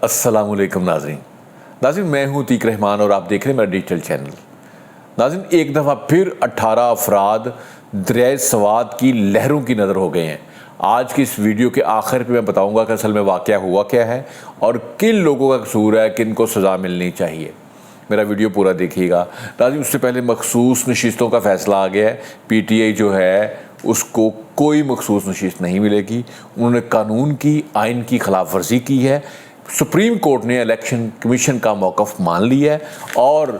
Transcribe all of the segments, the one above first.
अस्सलामुअलैकुम नाज़रीन। मैं हूँ तीक रहमान और आप देख रहे हैं मेरा डिजिटल चैनल। नाज़रीन, एक दफ़ा फिर 18 अफराद दरियाए सवात की लहरों की नज़र हो गए हैं। आज की इस वीडियो के आखिर पे मैं बताऊँगा कि असल में वाक़या हुआ क्या है और किन लोगों का कसूर है, किन को सज़ा मिलनी चाहिए। मेरा वीडियो पूरा देखिएगा। नाज़रीन, उससे पहले मखसूस नशिस्तों का फ़ैसला आ गया है। PTI जो है उसको कोई मखसूस नशिस्त नहीं मिलेगी। उन्होंने कानून की, आइन की खिलाफ वर्जी की है। सुप्रीम कोर्ट ने इलेक्शन कमीशन का मौक़िफ़ मान लिया है और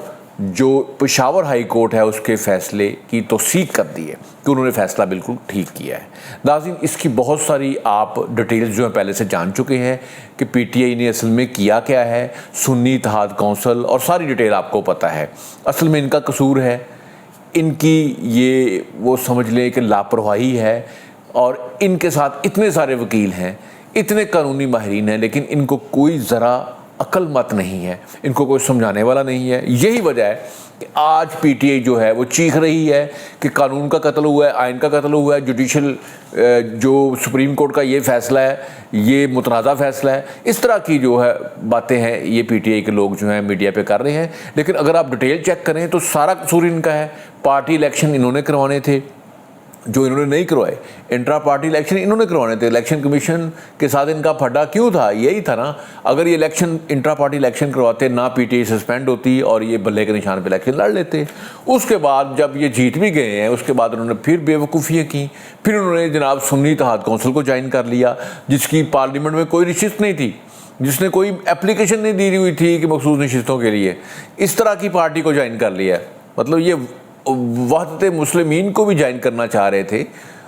जो पेशावर हाई कोर्ट है उसके फ़ैसले की तौसीक कर दी है कि उन्होंने फ़ैसला बिल्कुल ठीक किया है। नाज़रीन, इसकी बहुत सारी आप डिटेल्स जो हैं पहले से जान चुके हैं कि PTI ने असल में किया क्या है, सुन्नी इत्तेहाद कौंसिल और सारी डिटेल आपको पता है। असल में इनका कसूर है, इनकी ये वो समझ लें कि लापरवाही है और इनके साथ इतने सारे वकील हैं, इतने कानूनी माहिरीन हैं, लेकिन इनको कोई ज़रा अक्लमत नहीं है, इनको कोई समझाने वाला नहीं है। यही वजह है कि आज PTI जो है वो चीख रही है कि कानून का कत्ल हुआ है, आइन का कत्ल हुआ है, जुडिशल जो सुप्रीम कोर्ट का ये फ़ैसला है ये मुतनाज़ा फ़ैसला है। इस तरह की जो है बातें हैं ये PTI के लोग जो हैं मीडिया पे कर रहे हैं। लेकिन अगर आप डिटेल चेक करें तो सारा कसूर इनका है। पार्टी इलेक्शन इन्होंने करवाने थे जो इन्होंने नहीं करवाए, इंट्रा पार्टी इलेक्शन इन्होंने करवाने थे। इलेक्शन कमीशन के साथ इनका फड्डा क्यों था? यही था ना, अगर ये इलेक्शन इंट्रा पार्टी इलेक्शन करवाते ना PTI सस्पेंड होती और ये बल्ले के निशान पे इलेक्शन लड़ लेते। उसके बाद जब ये जीत भी गए हैं उसके बाद उन्होंने फिर बेवकूफ़ियाँ की। फिर उन्होंने जनाब सुन्नी इत्तेहाद कौंसिल को ज्वाइन कर लिया जिसकी पार्लियामेंट में कोई नशिस्त नहीं थी, जिसने कोई एप्लीकेशन नहीं दी हुई थी कि मखसूस नशिस्तों के लिए। इस तरह की पार्टी को ज्वाइन कर लिया। मतलब ये वहदत मुस्लिमीन को भी ज्वाइन करना चाह रहे थे।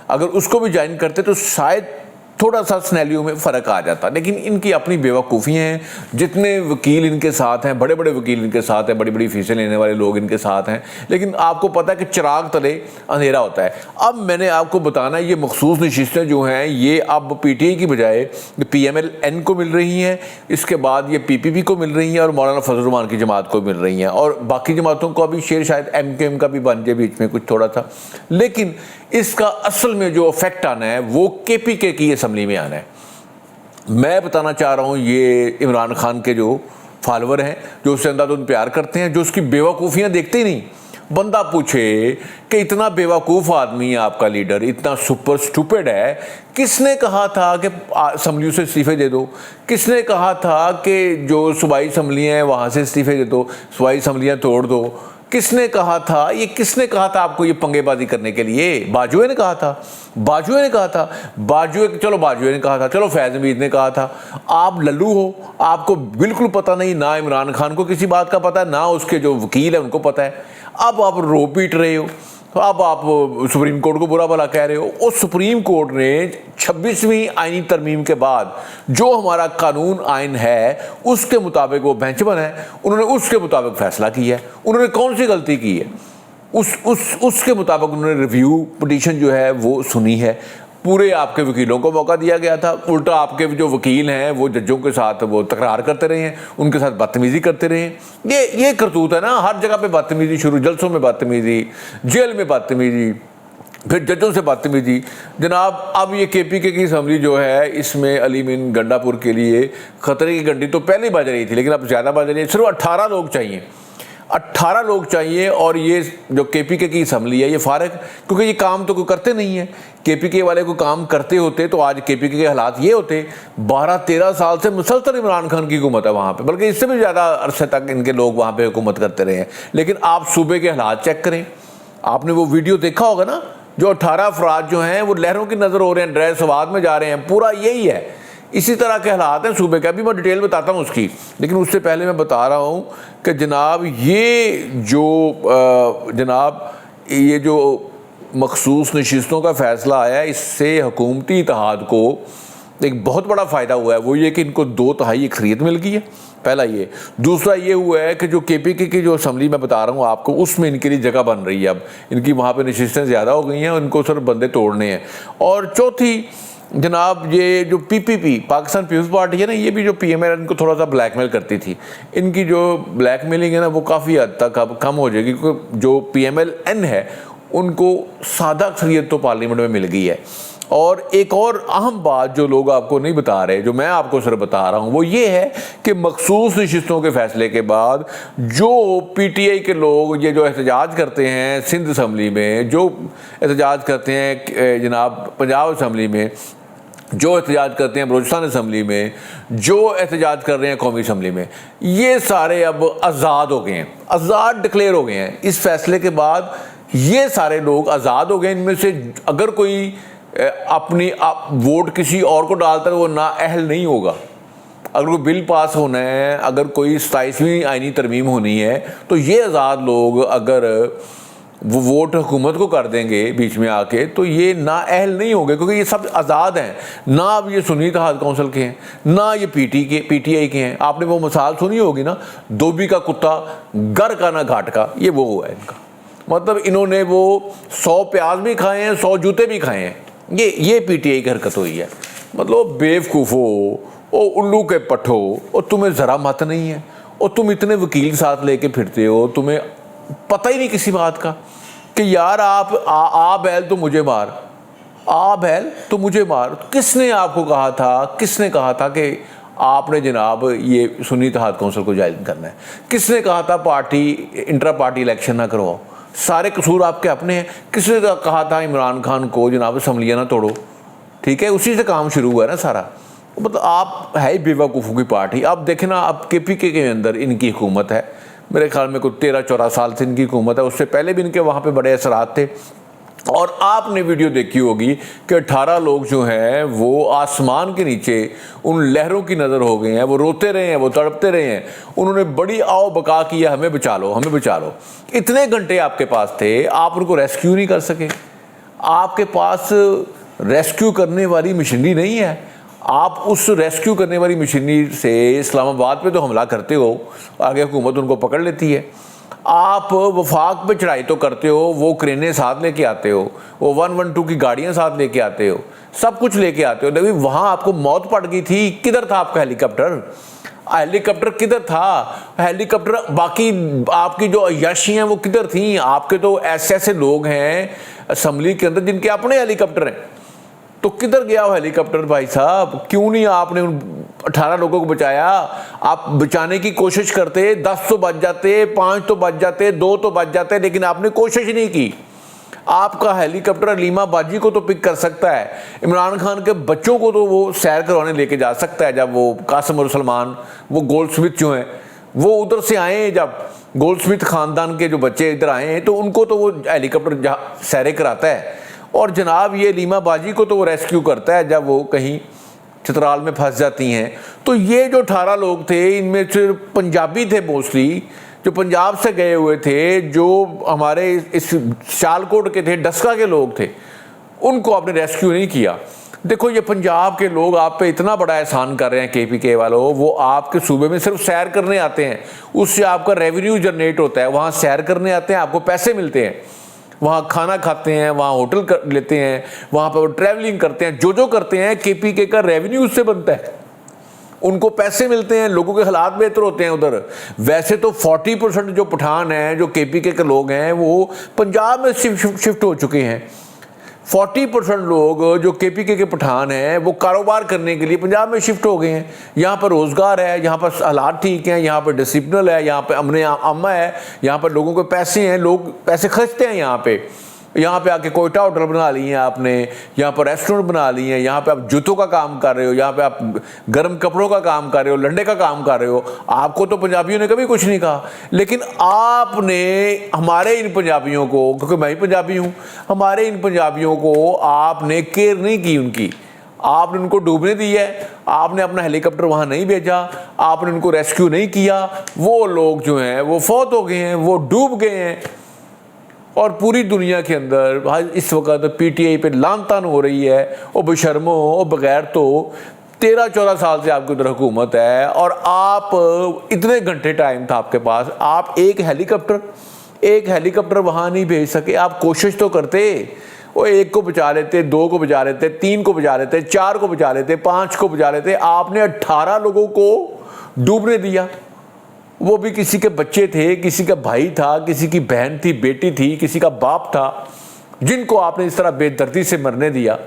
अगर उसको भी ज्वाइन करते तो शायद थोड़ा सा स्नैलियो में फ़र्क आ जाता। लेकिन इनकी अपनी बेवकूफ़ियाँ हैं। जितने वकील इनके साथ हैं, बड़े बड़े वकील इनके साथ हैं, बड़ी बड़ी फीसें लेने वाले लोग इनके साथ हैं, लेकिन आपको पता है कि चिराग तले अंधेरा होता है। अब मैंने आपको बताना है ये मखसूस नशिस्तें जो हैं ये अब PTI की बजाय PMLN को मिल रही हैं, इसके बाद ये PPP को मिल रही हैं और मौलाना फजल रहमान की जमात को मिल रही हैं और बाकी जमातों को अभी शेर शायद MKM का भी बन जाए बीच में कुछ थोड़ा सा। लेकिन इसका असल में जो इफेक्ट आना है वो KPK की असम्बली में आना है। मैं बताना चाह रहा हूँ ये इमरान खान के जो फॉलोअर हैं, जो उससे अंधाधुंध प्यार करते हैं, जो उसकी बेवकूफ़ियाँ देखते ही नहीं। बंदा पूछे कि इतना बेवकूफ़ आदमी है आपका लीडर, इतना सुपर स्टूपिड है, किसने कहा था कि असम्बलियों से इस्तीफ़े दे दो? किसने कहा था कि जो सूबाई असम्बलियाँ हैं वहाँ से इस्तीफ़े दे दो, सूबाई असम्बलियाँ तोड़ दो? किसने कहा था? ये किसने कहा था आपको ये पंगेबाजी करने के लिए? बाजुए ने कहा था, बाजुए ने कहा था, चलो बाजुए ने कहा था, चलो फैज़ हमीद ने कहा था। आप लल्लू हो, आपको बिल्कुल पता नहीं, ना इमरान खान को किसी बात का पता है, ना उसके जो वकील है उनको पता है। अब आप रो पीट रहे हो, अब आप सुप्रीम कोर्ट को बुरा भला कह रहे हो। उस सुप्रीम कोर्ट ने 26वीं आईनी तरमीम के बाद जो हमारा कानून आइन है उसके मुताबिक वो बेंचमन है, उन्होंने उसके मुताबिक फैसला किया है। उन्होंने कौन सी गलती की है? उसके मुताबिक उन्होंने रिव्यू पिटीशन जो है वो सुनी है। पूरे आपके वकीलों को मौका दिया गया था, उल्टा आपके जो वकील हैं वो जजों के साथ वो तकरार करते रहे हैं, उनके साथ बदतमीज़ी करते रहे हैं। ये करतूत है ना, हर जगह पे बदतमीज़ी शुरू, जलसों में बदतमीज़ी, जेल में बदतमीज़ी, फिर जजों से बदतमीज़ी। जनाब, अब ये KPK की असम्बली जो है इसमें अली मीन गंडापुर के लिए ख़तरे की घंटी तो पहले ही बज रही थी, लेकिन अब ज़्यादा बज रही है। सिर्फ 18 लोग चाहिए, 18 लोग चाहिए। और ये जो KPK की असम्बली है ये फारग, क्योंकि ये काम तो कोई करते नहीं है। KPK वाले को काम करते होते तो आज KPK के हालात ये होते। 12-13 साल से मुसलसल इमरान खान की हुकूमत है वहाँ पे, बल्कि इससे भी ज़्यादा अरसे तक इनके लोग वहाँ पे हुकूमत करते रहे हैं। लेकिन आप सूबे के हालात चेक करें, आपने वो वीडियो देखा होगा ना, जो 18 अफराद जो हैं वो लहरों की नज़र हो रहे हैं, दरियाए सवात में जा रहे हैं, पूरा यही है। इसी तरह के हालात हैं सूबे का। अभी मैं डिटेल बताता हूँ उसकी, लेकिन उससे पहले मैं बता रहा हूँ कि जनाब ये जो मखसूस नशिस्तों का फ़ैसला आया है इससे हुकूमती इत्तेहाद को एक बहुत बड़ा फ़ायदा हुआ है। वो ये कि इनको 2/3 अक्सरियत मिल गई है, पहला ये। दूसरा ये हुआ है कि जो KPK की जो असम्बली मैं बता रहा हूँ आपको, उसमें इनके लिए जगह बन रही है। अब इनकी वहाँ पे नशिस्तें ज़्यादा हो गई हैं, उनको सिर्फ बंदे तोड़ने हैं। और चौथी जनाब, ये जो PPP पाकिस्तान पीपल्स पार्टी है ना, ये भी जो PMLN को थोड़ा सा ब्लैकमेल करती थी, इनकी जो ब्लैकमेलिंग है ना वो काफ़ी हद तक अब कम हो जाएगी, क्योंकि जो PMLN है उनको सादा अक्सरियत तो पार्लियामेंट में मिल गई है। और एक और अहम बात जो लोग आपको नहीं बता रहे, जो मैं आपको सिर्फ बता रहा हूँ, वो ये है कि मखसूस नशिस्तों के फैसले के बाद जो पीटीआई के लोग ये जो एहतजाज करते हैं सिंध असम्बली में, जो एहतजाज करते हैं जनाब पंजाब असम्बली में, जो एहतजाज करते हैं बलूचिस्तान असम्बली में, जो एहतजाज कर रहे हैं कौमी असम्बली में, ये सारे अब आज़ाद हो गए हैं, आज़ाद डिक्लेयर हो गए हैं। इस फैसले के बाद ये सारे लोग आज़ाद हो गए। इनमें से अगर कोई अपनी वोट किसी और को डालता है वो नाअहल नहीं होगा। अगर कोई बिल पास होना है, अगर कोई 27वीं आईनी तरमीम होनी है, तो ये आज़ाद लोग अगर वो वोट हुकूमत को कर देंगे बीच में आके, तो ये नाअहल नहीं होंगे, क्योंकि ये सब आज़ाद हैं। ना अब ये सुन्नी इत्तेहाद कौंसिल के हैं, ना ये पीटीआई के हैं। आपने वो मिसाल सुनी होगी ना, धोबी का कुत्ता घर का ना घाट का, ये वो हुआ है इनका। मतलब इन्होंने वो 100 प्याज भी खाए हैं, 100 जूते भी खाए हैं। ये पीटीआई की हरकत हुई है। मतलब बेवकूफ़ो, ओ उल्लू के पट्ठो, और तुम्हें ज़रा मत नहीं है, और तुम इतने वकील साथ लेके फिरते हो, तुम्हें पता ही नहीं किसी बात का कि यार आप आ बैल तो मुझे मार, आ बैल तो मुझे मार। किसने आपको कहा था, किसने कहा था कि आपने जनाब ये सुन्नी इत्तेहाद कौंसिल को जायज़ करना है? किसने कहा था पार्टी इंट्रा पार्टी इलेक्शन ना करवाओ? सारे कसूर आपके अपने हैं। किसने कहा था इमरान खान को जनाब असम्बलियाँ ना तोड़ो? ठीक है, उसी से काम शुरू हुआ है ना सारा। मतलब आप है ही बेवकूफ़ों की पार्टी। आप देखें ना, अब केपीके के अंदर इनकी हुकूमत है, मेरे ख्याल में कुछ 13-14 साल से इनकी हुकूमत है। उससे पहले भी इनके वहाँ पे बड़े असरात थे। और आपने वीडियो देखी होगी कि 18 लोग जो हैं वो आसमान के नीचे उन लहरों की नज़र हो गए हैं। वो रोते रहे हैं, वो तड़पते रहे हैं। उन्होंने बड़ी आओ बका किया, हमें बचा लो, हमें बचा लो। इतने घंटे आपके पास थे, आप उनको रेस्क्यू नहीं कर सके। आपके पास रेस्क्यू करने वाली मशीनरी नहीं है। आप उस रेस्क्यू करने वाली मशीनरी से इस्लामाबाद पे तो हमला करते हो, आगे हुकूमत उनको पकड़ लेती है। आप वफाक पे चढ़ाई तो करते हो, वो क्रेनें साथ लेके आते हो, वो 112 की गाड़ियां साथ लेके आते हो, सब कुछ लेके आते हो, लेकिन वहाँ आपको मौत पड़ गई थी। किधर था आपका हेलीकॉप्टर? हेलीकॉप्टर किधर था? हेलीकॉप्टर, बाकी आपकी जो अय्याशी हैं वो किधर थी? आपके तो ऐसे ऐसे लोग हैं असम्बली के अंदर जिनके अपने हेलीकॉप्टर हैं, तो किधर गया वो हेलीकॉप्टर भाई साहब? क्यों नहीं आपने उन 18 लोगों को बचाया? आप बचाने की कोशिश करते, 10 तो बच जाते, 5 तो बच जाते, 2 तो बच जाते, लेकिन आपने कोशिश नहीं की। आपका हेलीकॉप्टर हलीमा बाजी को तो पिक कर सकता है, इमरान खान के बच्चों को तो वो सैर करवाने लेके जा सकता है। जब वो कासिम और सलमान, वो गोल्डस्मिथ जो हैं, वो उधर से आए हैं, जब गोल्डस्मिथ ख़ानदान के जो बच्चे इधर आए हैं, तो उनको तो वो हेलीकॉप्टर सैरे कराता है। और जनाब ये लीमा बाजी को तो वो रेस्क्यू करता है जब वो कहीं चित्राल में फंस जाती हैं। तो ये जो 18 लोग थे, इनमें से पंजाबी थे मोस्टली, जो पंजाब से गए हुए थे, जो हमारे इस सियालकोट के थे, डस्का के लोग थे, उनको आपने रेस्क्यू नहीं किया। देखो ये पंजाब के लोग आप पे इतना बड़ा एहसान कर रहे हैं, केपीके वालों, वो आपके सूबे में सिर्फ सैर करने आते हैं, उससे आपका रेवेन्यू जनरेट होता है। वहाँ सैर करने आते हैं, आपको पैसे मिलते हैं, वहाँ खाना खाते हैं, वहाँ होटल कर लेते हैं, वहाँ पर वो ट्रैवलिंग करते हैं, जो करते हैं केपीके का रेवेन्यू उससे बनता है, उनको पैसे मिलते हैं, लोगों के हालात बेहतर होते हैं उधर। वैसे तो 40% जो पठान हैं, जो केपीके के लोग हैं, वो पंजाब में शिफ्ट हो चुके हैं। 40% लोग जो केपीके के पठान हैं वो कारोबार करने के लिए पंजाब में शिफ्ट हो गए हैं। यहाँ पर रोज़गार है, यहाँ पर हालात ठीक हैं, यहाँ पर डिसिप्लिन है, यहाँ पर अमन अम्मा है, यहाँ पर लोगों के पैसे हैं, लोग पैसे खर्चते हैं। यहाँ पे आके कोयटा होटल बना लिए हैं आपने, यहाँ पर रेस्टोरेंट बना लिए हैं, यहाँ पे आप जूतों का काम कर रहे हो, यहाँ पे आप गर्म कपड़ों का काम कर रहे हो, लंडे का काम कर रहे हो। आपको तो पंजाबियों ने कभी कुछ नहीं कहा, लेकिन आपने हमारे इन पंजाबियों को, क्योंकि मैं ही पंजाबी हूँ, हमारे इन पंजाबियों को आपने केयर नहीं की उनकी। आपने उनको डूबने दिया है, आपने अपना हेलीकॉप्टर वहाँ नहीं भेजा, आपने उनको रेस्क्यू नहीं किया। वो लोग जो हैं वो फौत हो गए हैं, वो डूब गए हैं। और पूरी दुनिया के अंदर इस वक्त पीटीआई पे लानतान हो रही है। और बेशर्मो, और बगैर तो 13-14 साल से आपकी उधर हुकूमत है, और आप इतने घंटे टाइम था आपके पास, आप एक हेलीकॉप्टर वहाँ नहीं भेज सके। आप कोशिश तो करते, वो 1 को बचा लेते, 2 को बचा लेते, 3 को बचा लेते, 4 को बचा लेते, 5 को बचा लेते। आपने 18 लोगों को डूबने दिया। वो भी किसी के बच्चे थे, किसी का भाई था, किसी की बहन थी, बेटी थी, किसी का बाप था, जिनको आपने इस तरह बेदर्दी से मरने दिया।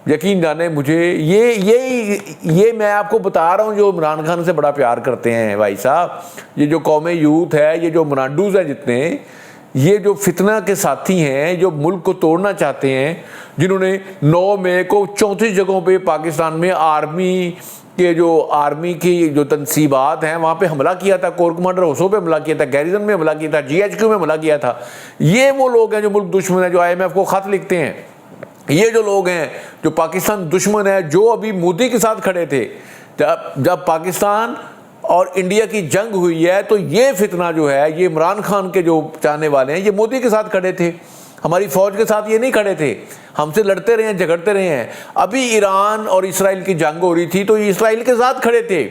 यकीन जाने मुझे ये मैं आपको बता रहा हूँ जो इमरान खान से बड़ा प्यार करते हैं भाई साहब, ये जो कौमे यूथ है, ये जो मनाडूज हैं जितने, ये जो फितना के साथी हैं, जो मुल्क को तोड़ना चाहते हैं, जिन्होंने 9 मई को 34 जगहों पे पाकिस्तान में आर्मी की जो तनसीबात हैं वहाँ पे हमला किया था, कोर कमांडर हौसों पे हमला किया था, गैरिजन में हमला किया था, GHQ में हमला किया था। ये वो लोग हैं जो मुल्क दुश्मन है, जो IMF को ख़त लिखते हैं। ये जो लोग हैं जो पाकिस्तान दुश्मन है, जो अभी मोदी के साथ खड़े थे जब पाकिस्तान और इंडिया की जंग हुई है, तो ये फितना जो है, ये इमरान खान के जो चाहने वाले हैं, ये मोदी के साथ खड़े थे, हमारी फ़ौज के साथ ये नहीं खड़े थे, हमसे लड़ते रहे हैं, झगड़ते रहे हैं। अभी ईरान और इसराइल की जंग हो रही थी तो ये इसराइल के साथ खड़े थे,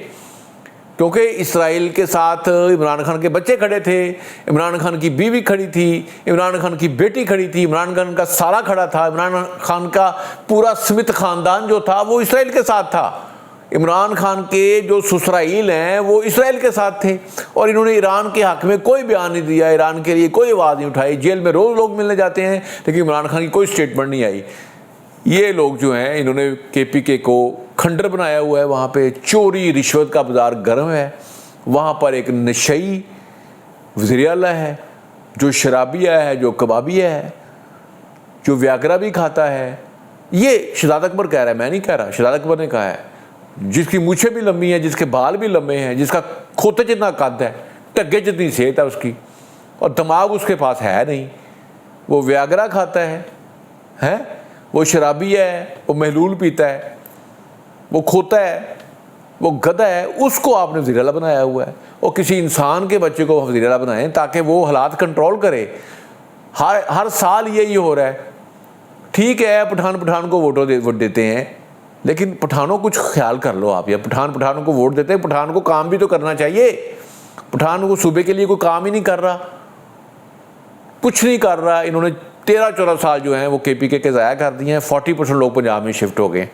क्योंकि इसराइल के साथ इमरान खान के बच्चे खड़े थे, इमरान खान की बीवी खड़ी थी, इमरान खान की बेटी खड़ी थी, इमरान खान का साला खड़ा था, इमरान खान का पूरा स्मिथ ख़ानदान जो था वो इसराइल के साथ था। इमरान खान के जो ससुराइल हैं वो इसराइल के साथ थे, और इन्होंने ईरान के हक़ में कोई बयान नहीं दिया, ईरान के लिए कोई आवाज़ नहीं उठाई। जेल में रोज़ लोग मिलने जाते हैं, लेकिन इमरान खान की कोई स्टेटमेंट नहीं आई। ये लोग जो हैं, इन्होंने KPK को खंडर बनाया हुआ है, वहाँ पे चोरी रिश्वत का बाज़ार गर्म है। वहाँ पर एक नशई वज़ीर आला है, जो शराबिया है, जो कबाबिया है, जो व्यागरा भी खाता है। ये शहजाद अकबर कह रहा है, मैं नहीं कह रहा, शहजाद अकबर ने कहा है, जिसकी मूछें भी लंबी हैं, जिसके बाल भी लंबे हैं, जिसका खोते जितना कद है, टग्गे जितनी सेहत है उसकी, और दिमाग उसके पास है नहीं, वो व्यागरा खाता है? वो शराबी है, वो महलूल पीता है, वो खोता है, वो गधा है, उसको आपने वज़ीर आला बनाया हुआ है। और किसी इंसान के बच्चे को वज़ीर आला बनाएं ताकि वो हालात कंट्रोल करे। हर साल यही हो रहा है। ठीक है, पठान को वोट देते हैं, लेकिन पठानों कुछ ख्याल कर लो आप। या पठानों को वोट देते हैं, पठान को काम भी तो करना चाहिए। पठान को सूबे के लिए कोई काम ही नहीं कर रहा, कुछ नहीं कर रहा। इन्होंने 13-14 साल जो हैं वो KPK के ज़ाया कर दिए हैं। 40% लोग पंजाब में शिफ्ट हो गए,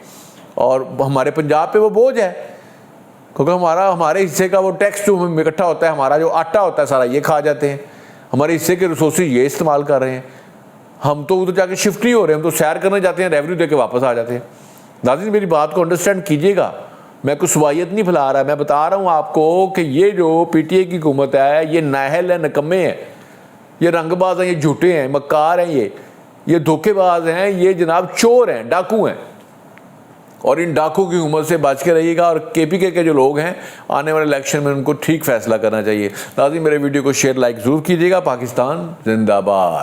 और हमारे पंजाब पे वो बोझ है, क्योंकि हमारे हिस्से का वो टैक्स जो इकट्ठा होता है, हमारा जो आटा होता है सारा ये खा जाते हैं, हमारे हिस्से के रिसोर्सेज ये इस्तेमाल कर रहे हैं। हम तो उधर जाके शिफ्ट नहीं हो रहे, हम तो सैर करने जाते हैं, रेवेन्यू दे के वापस आ जाते हैं। नाज़रीन, मेरी बात को अंडरस्टैंड कीजिएगा, मैं कुछ सवायत नहीं फैला रहा, मैं बता रहा हूँ आपको कि ये जो PTA की हुकूमत है, ये नाहल है, नकम्मे हैं, ये रंगबाज हैं, ये झूठे हैं, मक्कार हैं, ये धोखेबाज हैं, ये जनाब चोर हैं, डाकू हैं। और इन डाकू की हुकूमत से बच के रहिएगा। और KPK के जो लोग हैं, आने वाले इलेक्शन में उनको ठीक फैसला करना चाहिए। नाज़रीन, मेरे वीडियो को शेयर लाइक ज़रूर कीजिएगा। पाकिस्तान जिंदाबाद।